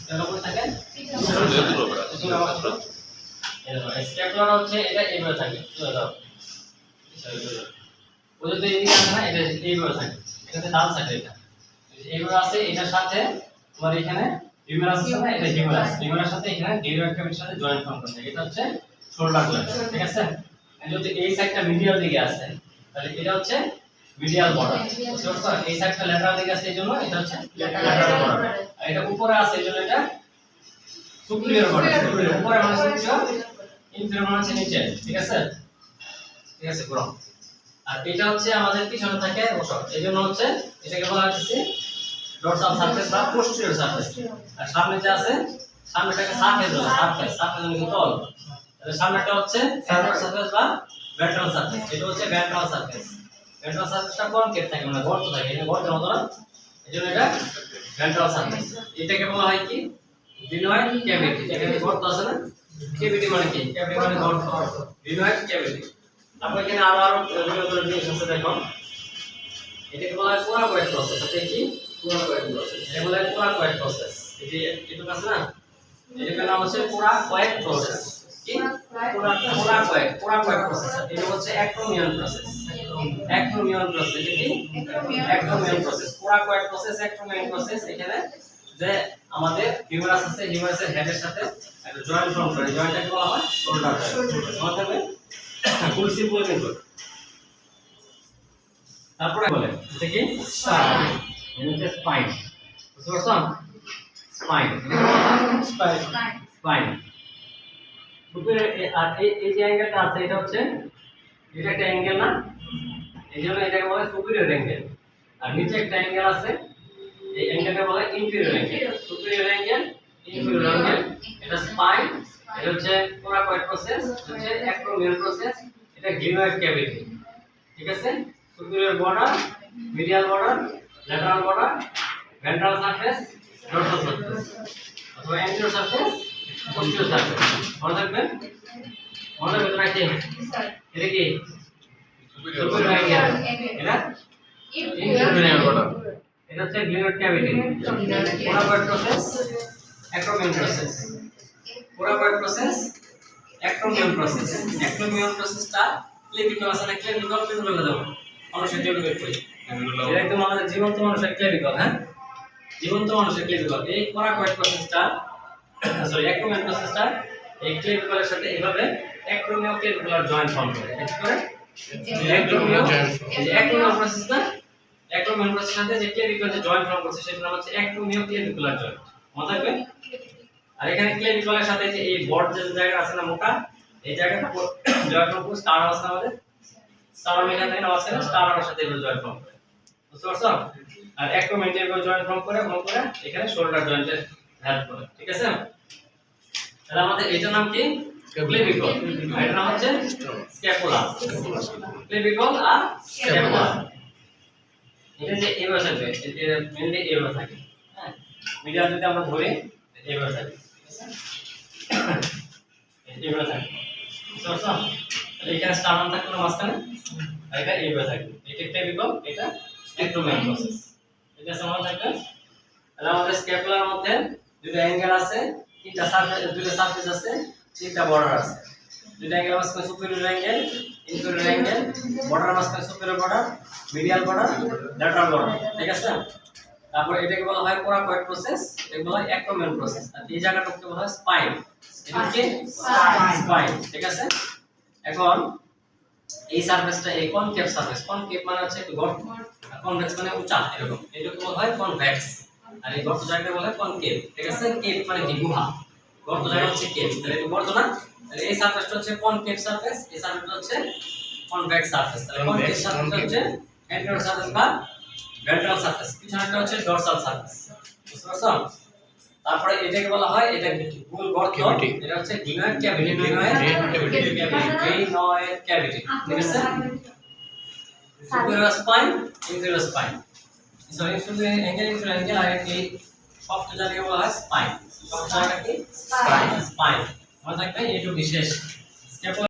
এর উপরে থাকে স্টেপলার হচ্ছে এটা এইভাবে থাকে ও যদি এদিকে আসে না এটা এইভাবে থাকে এটাতে ডান সাইডে এটা এইভাবে আছে এটার সাথে তোমার এখানে হিউমেরাস আছে না এটা হিউমেরাস সাথে এখানে ডিউরাল ক্যাভিটির সাথে জয়েন্ট ফর্ম করছে এটা হচ্ছে শোল্ডার জয়েন্ট ঠিক আছে যদি এই সাইডটা মিডিয়াল দিকে আসে তাহলে এটা হচ্ছে মিডিয়াল বর্ডার বুঝছো এই সাইডটা ল্যাটারাল দিকে আছে এজন্য এটা হচ্ছে ল্যাটারাল বর্ডার আর এটা উপরে আছে এজন্য এটা সুপিরিয়র বর্ডার উপরে মানে সুপিরিয়র ইনফিরিয়র মানে হচ্ছে নিচে ঠিক আছে পুরো আর এটা হচ্ছে আমাদের পিছনে থাকে ওসব এজন্য হচ্ছে এটাকে বলা হচ্ছে ডরসাল সারফেস বা পোস্টেরিয়র সারফেস আর সামনে যে আছে সামনেটাকে সারফেস মানে তল তাহলে সামনেটা হচ্ছে সেন্ট্রাল সারফেস বা ভেন্ট্রাল সারফেস এটা হচ্ছে ভেন্ট্রাল সারফেসটা কনকেভ থাকে মানে গর্ত থাকে এটা গর্তের মতো না এজন্য এটা ভেন্ট্রাল সারফেস এটাকে বলা হয় কি গ্লিনয়েড ক্যাভিটি এখানে গর্ত আছে না ক্যাভিটি মানে কি ক্যাভিটি মানে গর্ত গ্লিনয়েড ক্যাভিটি তারপর এখানে আরো বিভিন্ন জিনিস আছে দেখো এটাকে বলা হয় কোরাকয়েড প্রসেস এটা কি কোরাকয়েড প্রসেস এটা বলা হয় কোরাকয়েড প্রসেস এই যে এটা আছে না এটার নাম হচ্ছে কোরাকয়েড প্রসেস কি কোরাকয়েড প্রসেস এটা হচ্ছে অ্যাক্রোমিয়ান প্রসেস এটা কি acromion process coracoid process acromion process এখানে যে আমাদের হিউমেরাস আছে হিউমেরাসের হেডের সাথে একটা জয়েন্ট ফর্ম করে জয়েন্টটাকে বলা হয় শোল্ডার জয়েন্ট হবে ফুল সিম্পল কিন্তু তারপরে বলে এটা কি স্পাইন এটা হচ্ছে স্পাইন বুঝতে পারছো স্পাইন সুপিরিয়র আর এই যে অ্যাঙ্গেলটা আছে এটা হচ্ছে এটা একটা অ্যাঙ্গেল না এইজন্য এটাকে বলে সুপিরিয়র অ্যাঙ্গেল আর নিচে একটা অ্যাঙ্গেল আছে এই অ্যাঙ্গেলটা বলে inferior angle superior angle inferior angle এটা স্পাইন এটা হচ্ছে কোরাকয়েড প্রসেস হচ্ছে অ্যাক্রোমিয়ান প্রসেস এটা গ্লিনয়েড ক্যাভিটি ঠিক আছে superior border medial border lateral border ventral surface dorsal surface অথবা অ্যান্টেরিয়র সারফেস পোস্টেরিয়র সারফেস মনে থাকবে রাখি এটা কি সুপিরিয়র অ্যাঙ্গেল এটা ইনফিরিয়র বর্ডার এটা হচ্ছে glenoid cavity coracoid process acromion process coracoid process acromion প্রসেসটা ক্লেভিকল আছে না ক্লেভিকল দাও মানুষের জন্য বের করি এটা একদম আমাদের জীবন্ত মানুষের ক্লেভিকল হ্যাঁ জীবন্ত মানুষের ক্লেভিকল এই কোরাকয়েড প্রসেসটা অ্যাক্রোমিয়ান প্রসেসটা এই ক্লেভিকলের সাথে এইভাবে অ্যাক্রোমিও ক্লেভিকুলার জয়েন্ট ফর্ম করে কি করে অ্যাক্রোমিও প্রসেসটা অ্যাক্রোমিয়ান প্রসেসের সাথে যে ক্লেভিকল যে জয়েন্ট ফর্ম করছে সেটার নাম হচ্ছে অ্যাক্রোমিও ক্লেভিকুলার জয়েন্ট মনে থাকবে আর এখানে ক্লেভিকলের সাথে যে এই বর্ড যে জায়গা আছে না মোটা এই জায়গাটা জয়েন্ট ফর্ম করে স্টার আছে আমাদের স্টার এখানে থেকে আছে না স্টার এর সাথে এগুলো জয়েন্ট ফর্ম করে বুঝতে পারছো আর অ্যাক্রোমিয়ান এর জয়েন্ট ফর্ম করে এখানে শোল্ডার জয়েন্টের হেল্প করে ঠিক আছে তাহলে আমাদের এটার নাম কি ক্লেভিকল আর এটার নাম হচ্ছে স্ক্যাপুলা ক্লেভিকল আর স্ক্যাপুলা এটা যে এইভাবে থাকবে এটা মেইনলি এইভাবে থাকে হ্যাঁ মিডিয়াল যদি আমরা ধরি এইভাবে থাকে এইভাবে থাকে বুঝতে পারছো এখানে স্টার্নাম থাকবে না মাঝখানে আর এটা এইভাবে থাকবে এটা ক্লেভিকল এটা অ্যাক্রোমিয়ান প্রসেস এটা সমান থাকবে তাহলে আমাদের স্ক্যাপুলার মধ্যে দুটো অ্যাঙ্গেল আছে তিনটা সারফেস আছে তিনটা বর্ডার আছে দুটো অ্যাঙ্গেল মাঝখানে superior angle inferior angle border মাঝখানে superior border medial border lateral border ঠিক আছে তারপর এটাকে বলা হয় কোরাকয়েড প্রসেস এটাকে বলা হয় অ্যাক্রোমিয়ান প্রসেস আর এই জায়গাটাকে বলা হয় স্পাইন এটাকে স্পাইন ঠিক আছে এখন এই সারফেসটা এই কনকেভ সারফেস কনকেভ মানে হচ্ছে একটু গর্ত আর কনভেক্স মানে উঁচা এরকম এটাকে বলা হয় কনভেক্স আর এই গর্ত জায়গাটা বলা হয় কনকেভ ঠিক আছে কেভ মানে কি গুহা গর্ত জায়গা হচ্ছে কেভ তাহলে এটা গর্ত না তাহলে এই সারফেসটা হচ্ছে কনকেভ সারফেস এই সারফেসটা হচ্ছে কনভেক্স সারফেস তাহলে কনকেভ সারফেস হচ্ছে অ্যান্টেরিয়র সারফেস বা ভেন্ট্রাল সারফেস পিছনেরটা হচ্ছে ডরসাল সারফেস বুঝতে পারছো তারপরে এটাকে বলা হয় এটা গোল গর্ত এটা হচ্ছে গ্লিনয়েড ক্যাভিটি ঠিক আছে superior spine inferior spine sorry inferior angle আর এই সবটা জায়গাকে বলা হয় স্পাইন সবটা জায়গা কি স্পাইন মনে রাখবে এটা বিশেষ